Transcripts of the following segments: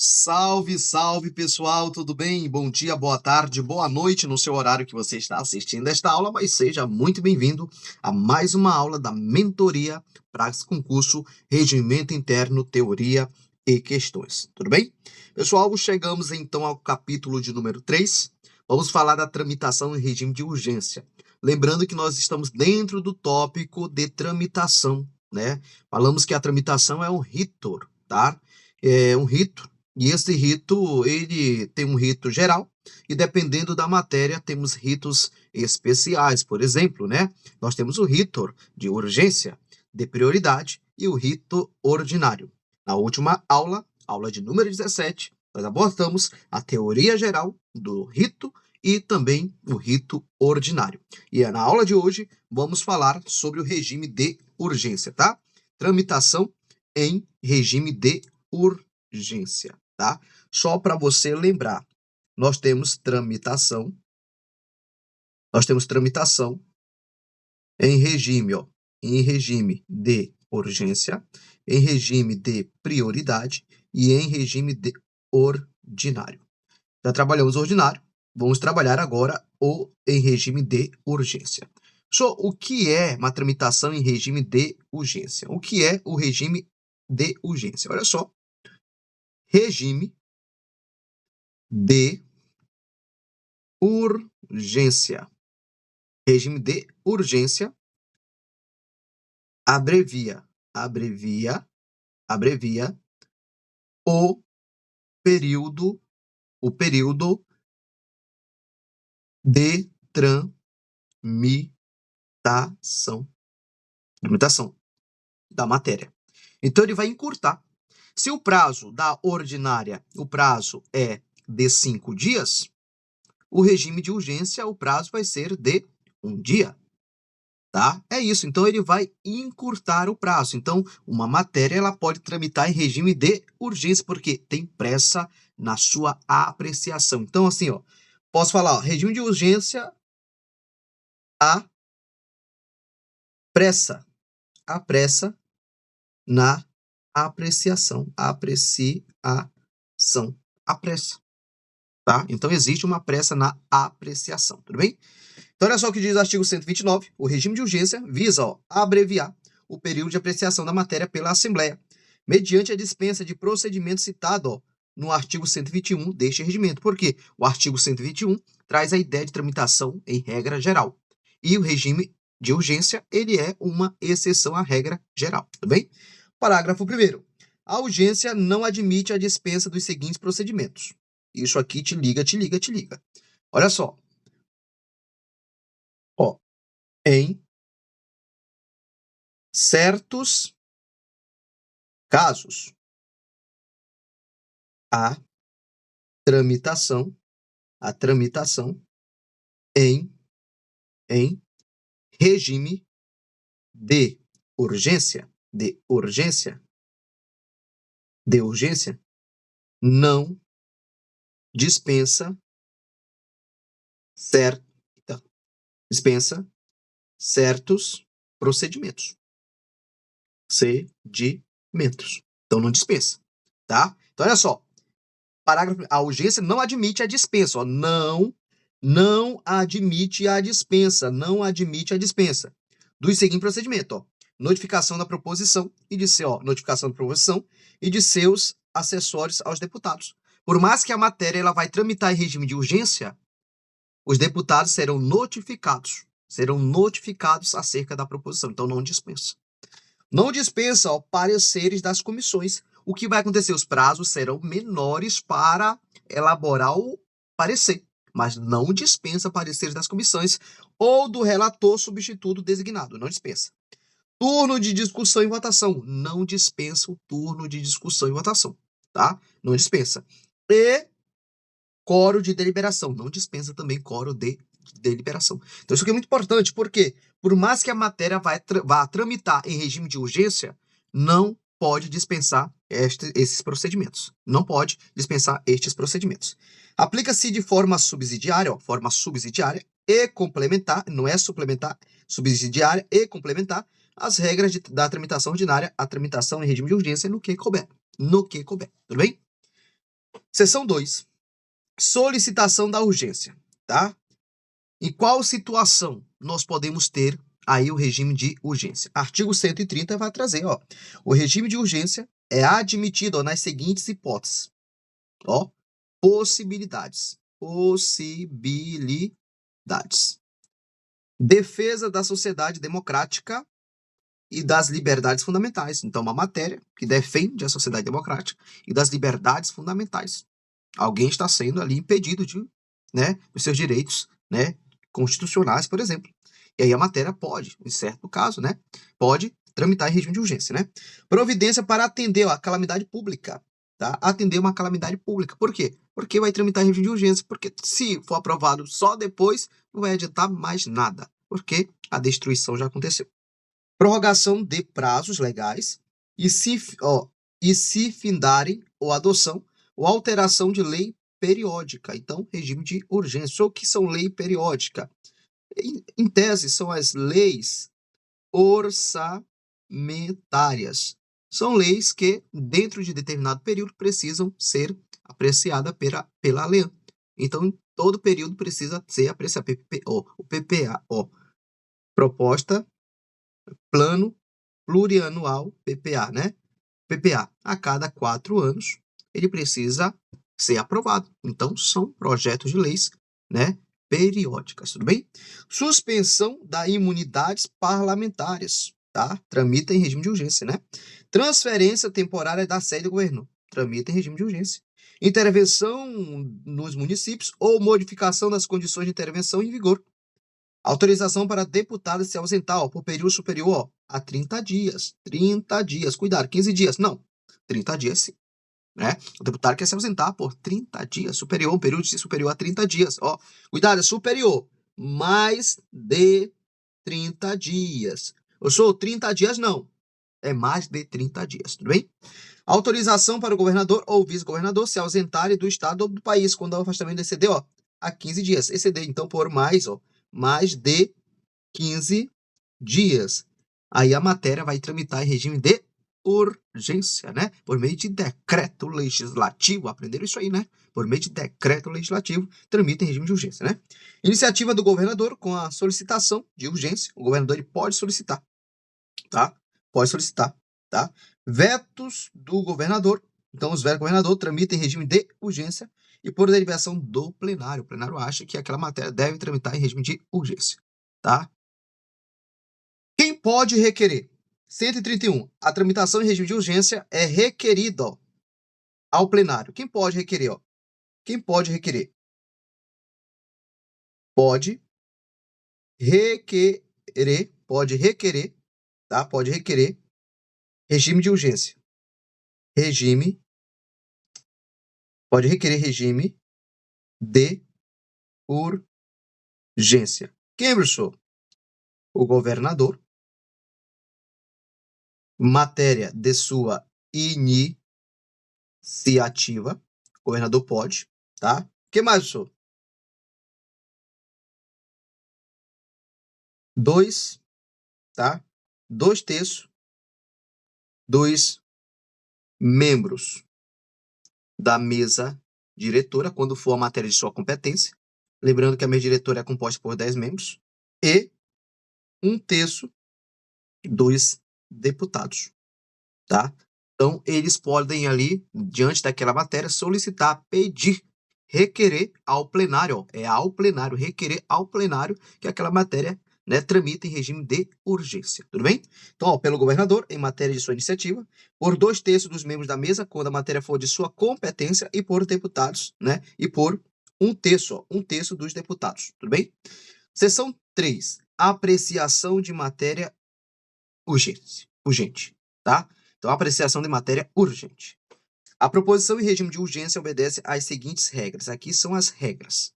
Salve, salve pessoal, tudo bem? Bom dia, boa tarde, boa noite no seu horário que você está assistindo esta aula, mas seja muito bem-vindo a mais uma aula da mentoria para esse concurso Regimento Interno, Teoria e Questões, tudo bem? Pessoal, chegamos então ao capítulo de número 3. Vamos falar da tramitação em regime de urgência. Lembrando que nós estamos dentro do tópico de tramitação, né? Falamos que a tramitação é um rito, tá? É um rito. E esse rito, ele tem um rito geral, e dependendo da matéria, temos ritos especiais. Por exemplo, né? Nós temos o rito de urgência, de prioridade e o rito ordinário. Na última aula, aula de número 17, nós abordamos a teoria geral do rito e também o rito ordinário. E na aula de hoje, vamos falar sobre o regime de urgência, tá? Tramitação em regime de urgência. Tá? Só para você lembrar, nós temos tramitação em regime de urgência, em regime de prioridade e em regime de ordinário. Já trabalhamos o ordinário, vamos trabalhar agora o em regime de urgência. O que é uma tramitação em regime de urgência? O que é o regime de urgência? Olha só, regime de urgência. Regime de urgência abrevia o período de tramitação da matéria. Então ele vai encurtar. Se o prazo da ordinária, o prazo é de 5 dias, o regime de urgência, o prazo vai ser de 1 dia. Tá? É isso, então ele vai encurtar o prazo. Então, uma matéria ela pode tramitar em regime de urgência, porque tem pressa na sua apreciação. Então, assim, ó, posso falar, ó, regime de urgência, a pressa na apreciação, a pressa, tá? Então, existe uma pressa na apreciação, tudo bem? Então, olha só o que diz o artigo 129. O regime de urgência visa abreviar o período de apreciação da matéria pela Assembleia, mediante a dispensa de procedimento citado no artigo 121 deste regimento. Por quê? O artigo 121 traz a ideia de tramitação em regra geral. E o regime de urgência, ele é uma exceção à regra geral. Tudo bem? Parágrafo 1º. A urgência não admite a dispensa dos seguintes procedimentos. Isso aqui te liga. Olha só. Em certos casos, a tramitação em regime de urgência não dispensa certos procedimentos. Então, não dispensa, tá? Então, olha só. Parágrafo, a urgência não admite a dispensa, não admite a dispensa dos seguintes procedimentos, notificação da proposição e de seus acessórios aos deputados. Por mais que a matéria ela vai tramitar em regime de urgência, os deputados serão notificados acerca da proposição, então não dispensa. Não dispensa pareceres das comissões. O que vai acontecer? Os prazos serão menores para elaborar o parecer, mas não dispensa pareceres das comissões ou do relator substituto designado, não dispensa. Turno de discussão e votação, não dispensa o turno de discussão e votação, tá? Não dispensa. E coro de deliberação, não dispensa também coro de deliberação. Então isso aqui é muito importante, porque por mais que a matéria vá tramitar em regime de urgência, não pode dispensar esses procedimentos. Não pode dispensar estes procedimentos. Aplica-se de forma subsidiária e complementar, não é suplementar, subsidiária e complementar as regras da tramitação ordinária, a tramitação em regime de urgência no que couber. Tudo bem? Seção 2. Solicitação da urgência, tá? Em qual situação nós podemos ter aí o regime de urgência? Artigo 130 vai trazer, ó. O regime de urgência é admitido, ó, nas seguintes hipóteses. Ó, possibilidades. Possibilidades. Defesa da sociedade democrática e das liberdades fundamentais. Então, uma matéria que defende a sociedade democrática e das liberdades fundamentais. Alguém está sendo ali impedido de, né, os seus direitos, né, constitucionais, por exemplo. E aí a matéria pode, em certo caso, né, pode tramitar em regime de urgência, né? Providência para atender a calamidade pública, tá? Atender uma calamidade pública. Por quê? Porque vai tramitar em regime de urgência, porque se for aprovado só depois, não vai adiantar mais nada, porque a destruição já aconteceu. Prorrogação de prazos legais e se findarem ou adoção ou alteração de lei periódica. Então, regime de urgência. O que são lei periódica? Em tese, são as leis orçamentárias. São leis que, dentro de determinado período, precisam ser apreciadas pela lei. Então, em todo período precisa ser apreciado. O PPA, proposta, plano plurianual, PPA, né? PPA, a cada 4 anos, ele precisa ser aprovado. Então, são projetos de leis, né, periódicas, tudo bem? Suspensão da imunidades parlamentares, tá? Tramita em regime de urgência, né? Transferência temporária da sede do governo, tramita em regime de urgência. Intervenção nos municípios ou modificação das condições de intervenção em vigor. Autorização para deputado se ausentar, por período superior, a 30 dias. 30 dias. Cuidado, 15 dias. Não. 30 dias sim. Né? O deputado quer se ausentar por 30 dias. Superior, um período superior a 30 dias. Cuidado, é superior. Mais de 30 dias. Eu sou 30 dias, não. É mais de 30 dias, tudo bem? Autorização para o governador ou vice-governador se ausentarem do estado ou do país quando o afastamento exceder, a 15 dias. Exceder, então, por mais de 15 dias. Aí a matéria vai tramitar em regime de urgência, né? Por meio de decreto legislativo. Aprenderam isso aí, né? Por meio de decreto legislativo, tramita em regime de urgência, né? Iniciativa do governador com a solicitação de urgência. O governador ele pode solicitar, tá? Pode solicitar, tá? Vetos do governador. Então, os vetos do governador tramitam em regime de urgência e por deliberação do plenário. O plenário acha que aquela matéria deve tramitar em regime de urgência, tá? Quem pode requerer? 131. A tramitação em regime de urgência é requerida ao plenário. Quem pode requerer? Quem pode requerer? Pode requerer, tá? Pode requerer regime de urgência. Pode requerer regime de urgência. Quem, professor? O governador. Matéria de sua iniciativa. O governador pode, tá? O que mais, professor? 2, tá? 2/3 dos membros da mesa diretora, quando for a matéria de sua competência. Lembrando que a mesa diretora é composta por 10 membros. E 1/3 dos deputados, tá? Então, eles podem ali, diante daquela matéria, solicitar, pedir, requerer ao plenário, é ao plenário, requerer ao plenário que aquela matéria, né, tramita em regime de urgência, tudo bem? Então, pelo governador, em matéria de sua iniciativa, por 2/3 dos membros da mesa, quando a matéria for de sua competência, e por deputados, né, e por 1/3 dos deputados, tudo bem? Seção 3, apreciação de matéria urgente, tá? Então, apreciação de matéria urgente. A proposição em regime de urgência obedece às seguintes regras. Aqui são as regras.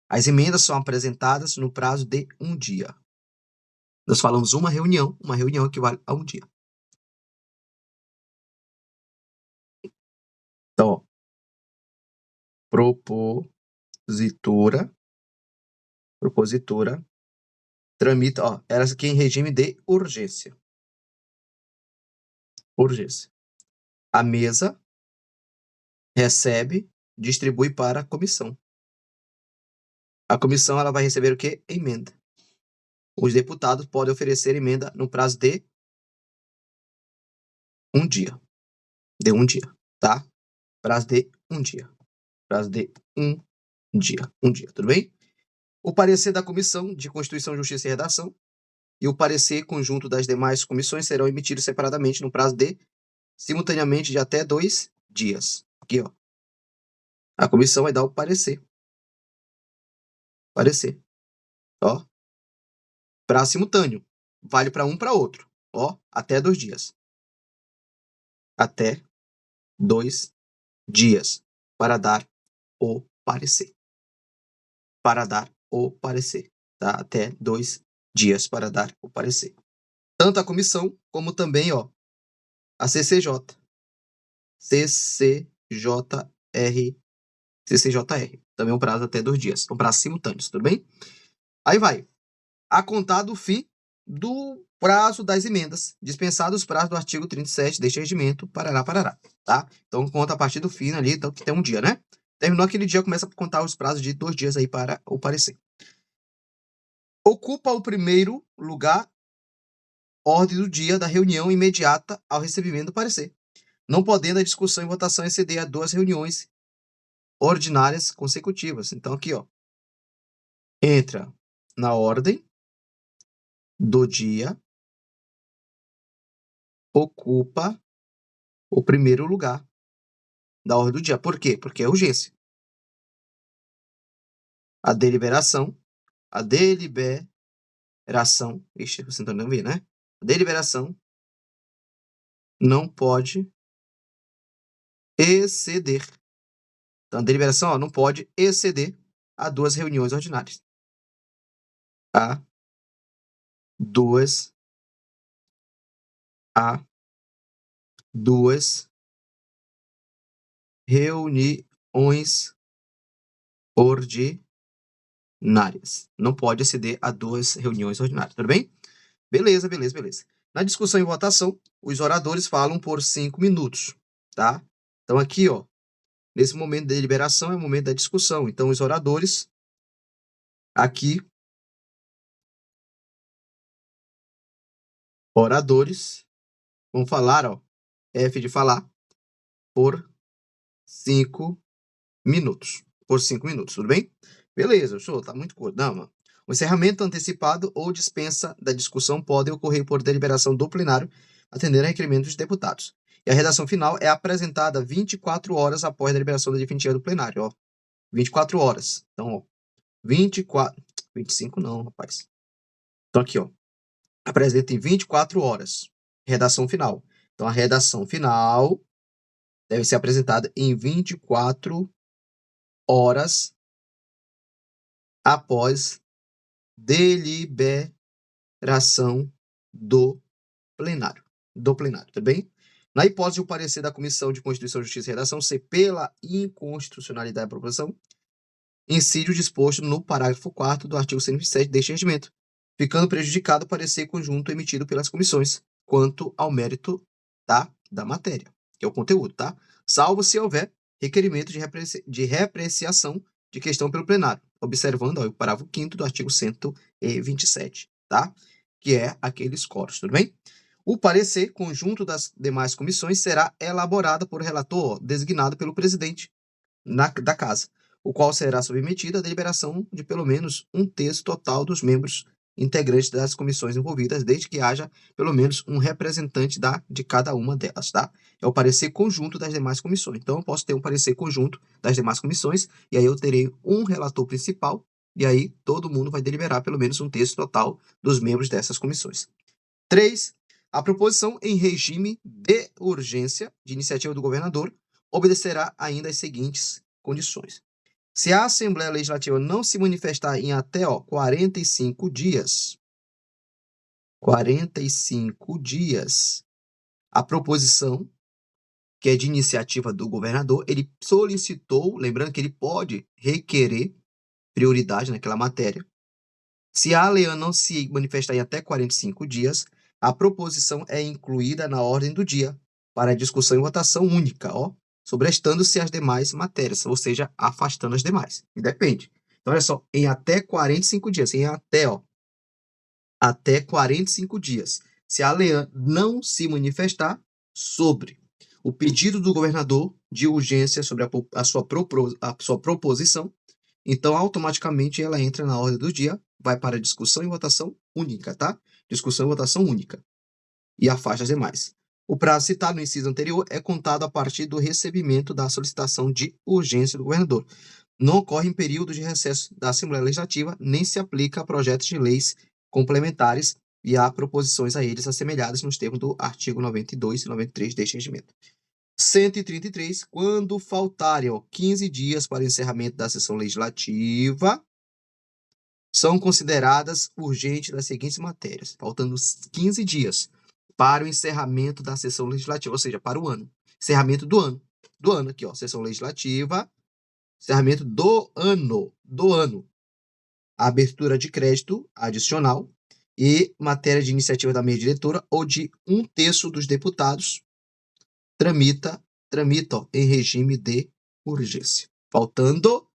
As emendas são apresentadas no prazo de 1 dia. Nós falamos uma reunião equivale a 1 dia. Então, propositura, tramita, elas aqui em regime de urgência. A mesa recebe distribui para a comissão. A comissão ela vai receber o quê? Emenda. Os deputados podem oferecer emenda no prazo de um dia. De um dia, tá? Prazo de um dia. Prazo de um dia. Um dia, tudo bem? O parecer da Comissão de Constituição, Justiça e Redação e o parecer conjunto das demais comissões serão emitidos separadamente no prazo de, simultaneamente, de até 2 dias. Aqui, ó. A comissão vai dar o parecer. Parecer. Ó. Prazo simultâneo. Vale para um para outro. Ó. Até 2 dias. Até 2 dias para dar o parecer. Para dar o parecer. Tá? Até 2 dias para dar o parecer. Tanto a comissão, como também, ó, a CCJ. CCJR. Também um prazo até 2 dias. São prazos simultâneos, tudo bem? Aí vai. A contar do fim do prazo das emendas, dispensados os prazos do artigo 37 deste regimento, parará, tá? Então, conta a partir do fim ali, então, que tem um dia, né? Terminou aquele dia, começa a contar os prazos de 2 dias aí para o parecer. Ocupa o primeiro lugar, ordem do dia da reunião imediata ao recebimento do parecer, não podendo a discussão e votação exceder a 2 reuniões ordinárias consecutivas. Então, aqui, ó, entra na ordem do dia, ocupa o primeiro lugar da ordem do dia. Por quê? Porque é urgência. A deliberação, ixi, você não ver, né? A deliberação não pode exceder. Então, a deliberação, ó, não pode exceder a 2 reuniões ordinárias. A 2 reuniões ordinárias. Não pode exceder a 2 reuniões ordinárias, tudo bem? Beleza. Na discussão e votação, os oradores falam por 5 minutos, tá? Então aqui, ó, nesse momento da deliberação é o momento da discussão. Então os oradores aqui, vão falar, ó, F de falar, por 5 minutos. Por 5 minutos, tudo bem? Beleza, show, tá muito curto. Não, mano. O encerramento antecipado ou dispensa da discussão podem ocorrer por deliberação do plenário, atendendo a requerimento dos deputados. E a redação final é apresentada 24 horas após a deliberação da definitiva do plenário, ó. 24 horas. Então, ó, 24... 25 não, rapaz. Então, aqui, ó. Apresenta em 24 horas. Redação final. Então, a redação final deve ser apresentada em 24 horas após deliberação do plenário. Tudo bem? Na hipótese de o parecer da Comissão de Constituição, Justiça e Redação ser pela inconstitucionalidade da proposição, incide o disposto no parágrafo 4º do artigo 127 deste regimento, ficando prejudicado o parecer conjunto emitido pelas comissões quanto ao mérito da matéria, que é o conteúdo, tá? Salvo se houver requerimento de reapreciação de questão pelo plenário, observando ó, o parágrafo 5º do artigo 127, tá? Que é aqueles coros, tudo bem? O parecer conjunto das demais comissões será elaborado por relator designado pelo presidente da casa, o qual será submetido à deliberação de pelo menos um terço total dos membros integrantes das comissões envolvidas, desde que haja pelo menos um representante de cada uma delas, tá? É o parecer conjunto das demais comissões. Então, eu posso ter um parecer conjunto das demais comissões, e aí eu terei um relator principal, e aí todo mundo vai deliberar pelo menos um terço total dos membros dessas comissões. 3. A proposição em regime de urgência de iniciativa do governador obedecerá ainda às seguintes condições. Se a Assembleia Legislativa não se manifestar em até 45 dias, a proposição, que é de iniciativa do governador, ele solicitou, lembrando que ele pode requerer prioridade naquela matéria. Se a ALEAN não se manifestar em até 45 dias, a proposição é incluída na ordem do dia para discussão e votação única, ó. sobrestando-se as demais matérias, ou seja, afastando as demais. E depende. Então, olha só, em até 45 dias, em até, ó, até 45 dias, se a LEAN não se manifestar sobre o pedido do governador de urgência sobre a sua proposição, então automaticamente ela entra na ordem do dia, vai para discussão e votação única, tá? Discussão e votação única. E afasta as demais. O prazo citado no inciso anterior é contado a partir do recebimento da solicitação de urgência do governador. Não ocorre em período de recesso da Assembleia Legislativa, nem se aplica a projetos de leis complementares e a proposições a eles assemelhadas nos termos do artigo 92 e 93 deste regimento. 133, quando faltarem 15 dias para o encerramento da sessão legislativa, são consideradas urgentes das seguintes matérias, faltando 15 dias para o encerramento da sessão legislativa, ou seja, para o ano. Encerramento do ano aqui, ó, sessão legislativa, encerramento do ano. A abertura de crédito adicional e matéria de iniciativa da mesa diretora ou de 1/3 dos deputados tramitam em regime de urgência. Faltando,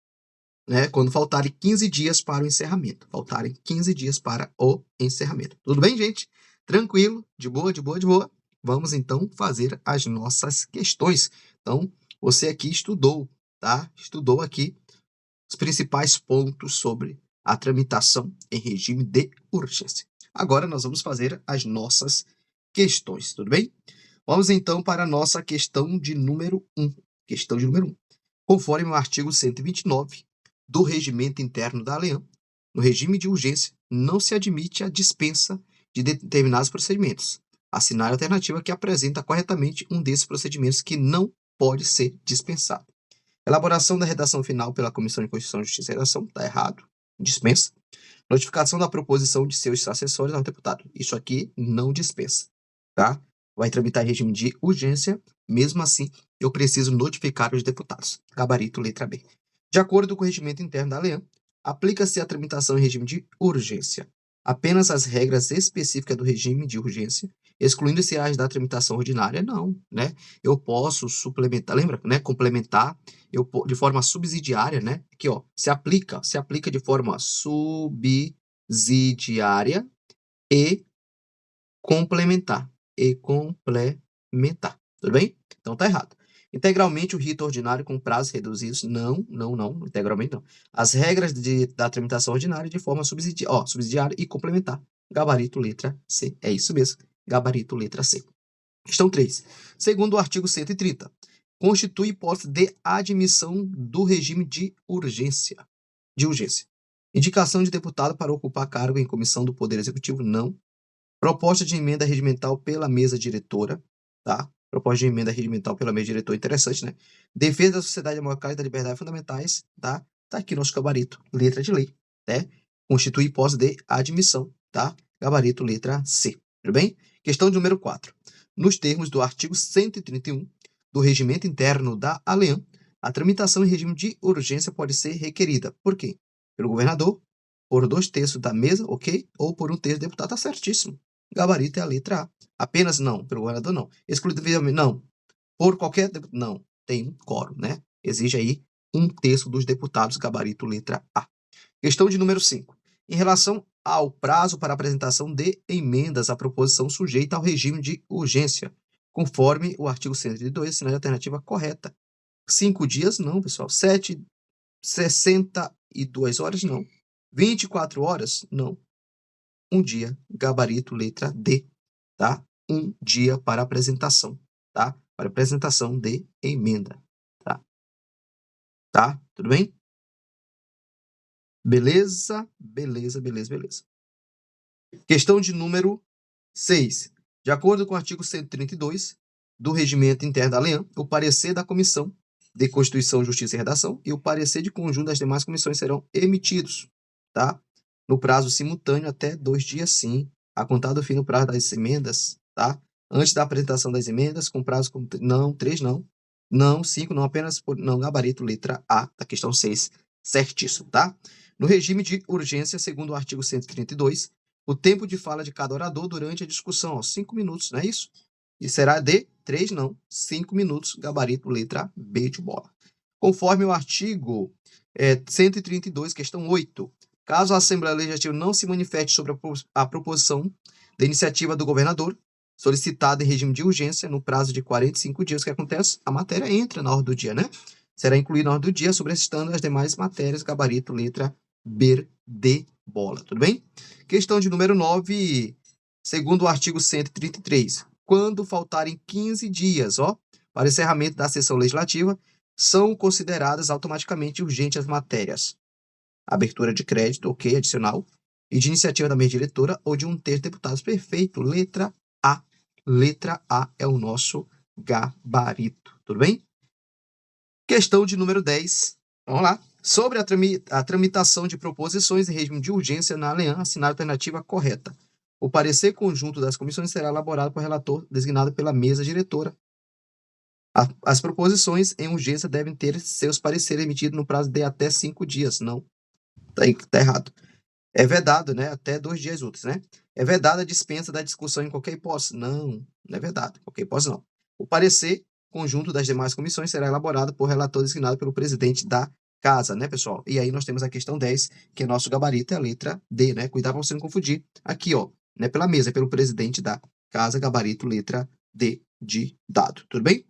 né, quando faltarem 15 dias para o encerramento. Faltarem 15 dias para o encerramento. Tudo bem, gente? Tranquilo? De boa, de boa, de boa? Vamos, então, fazer as nossas questões. Então, você aqui estudou, tá? Estudou aqui os principais pontos sobre a tramitação em regime de urgência. Agora, nós vamos fazer as nossas questões, tudo bem? Vamos, então, para a nossa questão de número 1. Questão de número 1. Conforme o artigo 129 do Regimento Interno da LEAN, no regime de urgência, não se admite a dispensa de determinados procedimentos. Assinale a alternativa que apresenta corretamente um desses procedimentos que não pode ser dispensado. Elaboração da redação final pela Comissão de Constituição, Justiça e Redação, está errado, dispensa. Notificação da proposição de seus assessores ao deputado, isso aqui não dispensa, tá? Vai tramitar em regime de urgência, mesmo assim, eu preciso notificar os deputados. Gabarito, letra B. De acordo com o regimento interno da LEAN, aplica-se a tramitação em regime de urgência apenas as regras específicas do regime de urgência, excluindo-se as da tramitação ordinária, não, né? Eu posso suplementar, lembra, né? Complementar, de forma subsidiária, né? Aqui, ó, se aplica de forma subsidiária e complementar, tudo bem? Então tá errado. Integralmente o rito ordinário com prazos reduzidos, não, integralmente não. As regras da tramitação ordinária de forma subsidiária e complementar. Gabarito, letra C. É isso mesmo. Gabarito, letra C. Questão 3. Segundo o artigo 130, constitui hipótese de admissão do regime de urgência. Indicação de deputado para ocupar cargo em comissão do Poder Executivo, não. Proposta de emenda regimental pela mesa diretora, tá? Proposta de emenda regimental pela mesa diretora, interessante, né? Defesa da sociedade democrática e da liberdade fundamentais, tá? Tá aqui nosso gabarito, letra de lei, né? Constitui hipótese de admissão, tá? Gabarito, letra C, tudo bem? Questão de número 4. Nos termos do artigo 131 do Regimento Interno da ALEAN, a tramitação em regime de urgência pode ser requerida. Por quê? Pelo governador, por 2/3 da mesa, ok? Ou por 1/3 do deputado, tá certíssimo. Gabarito é a letra A. Apenas não, pelo governador não. Exclusivamente não. Por qualquer não, tem um quórum, né? Exige aí 1/3 dos deputados, gabarito letra A. Questão de número 5. Em relação ao prazo para apresentação de emendas à proposição sujeita ao regime de urgência, conforme o artigo 102, assinale a alternativa correta. 5 dias não, pessoal. 62 horas não. 24 horas não. 1 dia, gabarito, letra D, tá? 1 dia para apresentação, tá? Para apresentação de emenda, tá? Tá? Tudo bem? Beleza? Beleza. Questão de número 6. De acordo com o artigo 132 do Regimento Interno da LEAN, o parecer da Comissão de Constituição, Justiça e Redação e o parecer de conjunto das demais comissões serão emitidos, tá? No prazo simultâneo até 2 dias, sim, a contar do fim do prazo das emendas, tá? Antes da apresentação das emendas, com prazo não, 3 não, 5 não, apenas por não, gabarito, letra A, da questão 6, certíssimo, tá? No regime de urgência, segundo o artigo 132, o tempo de fala de cada orador durante a discussão, 5 minutos, não é isso? E será de 3 não, 5 minutos, gabarito letra B de bola. Conforme o artigo 132, questão 8, caso a Assembleia Legislativa não se manifeste sobre a proposição da iniciativa do governador, solicitada em regime de urgência, no prazo de 45 dias, o que acontece? A matéria entra na ordem do dia, né? Será incluída na ordem do dia, sobreestando as demais matérias, gabarito letra B de bola, tudo bem? Questão de número 9, segundo o artigo 133, quando faltarem 15 dias, para o encerramento da sessão legislativa, são consideradas automaticamente urgentes as matérias: abertura de crédito, ok, adicional, e de iniciativa da mesa diretora ou de um terço de deputados. Perfeito, letra A. Letra A é o nosso gabarito, tudo bem? Questão de número 10, vamos lá. Sobre a tramitação de proposições em regime de urgência na ALEAN, assinada a alternativa correta. O parecer conjunto das comissões será elaborado por relator designado pela mesa diretora. As proposições em urgência devem ter seus pareceres emitidos no prazo de até 5 dias. Não, tá errado. É vedado, né? Até 2 dias úteis, né? É vedada a dispensa da discussão em qualquer hipótese. Não é vedado. Qualquer hipótese não. O parecer conjunto das demais comissões será elaborado por relator designado pelo presidente da casa, né, pessoal? E aí nós temos a questão 10, que é nosso gabarito, é a letra D, né? Cuidado para você não confundir. Aqui, não é pela mesa, é pelo presidente da casa, gabarito, letra D de dado. Tudo bem?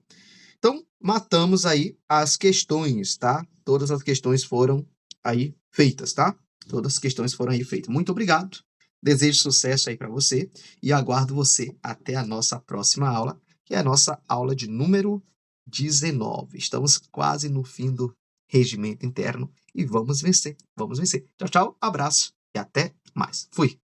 Então, matamos aí as questões, tá? Todas as questões foram aí feitas, tá? Todas as questões foram aí feitas. Muito obrigado. Desejo sucesso aí para você e aguardo você até a nossa próxima aula, que é a nossa aula de número 19. Estamos quase no fim do regimento interno e vamos vencer. Vamos vencer. Tchau, tchau, abraço e até mais. Fui.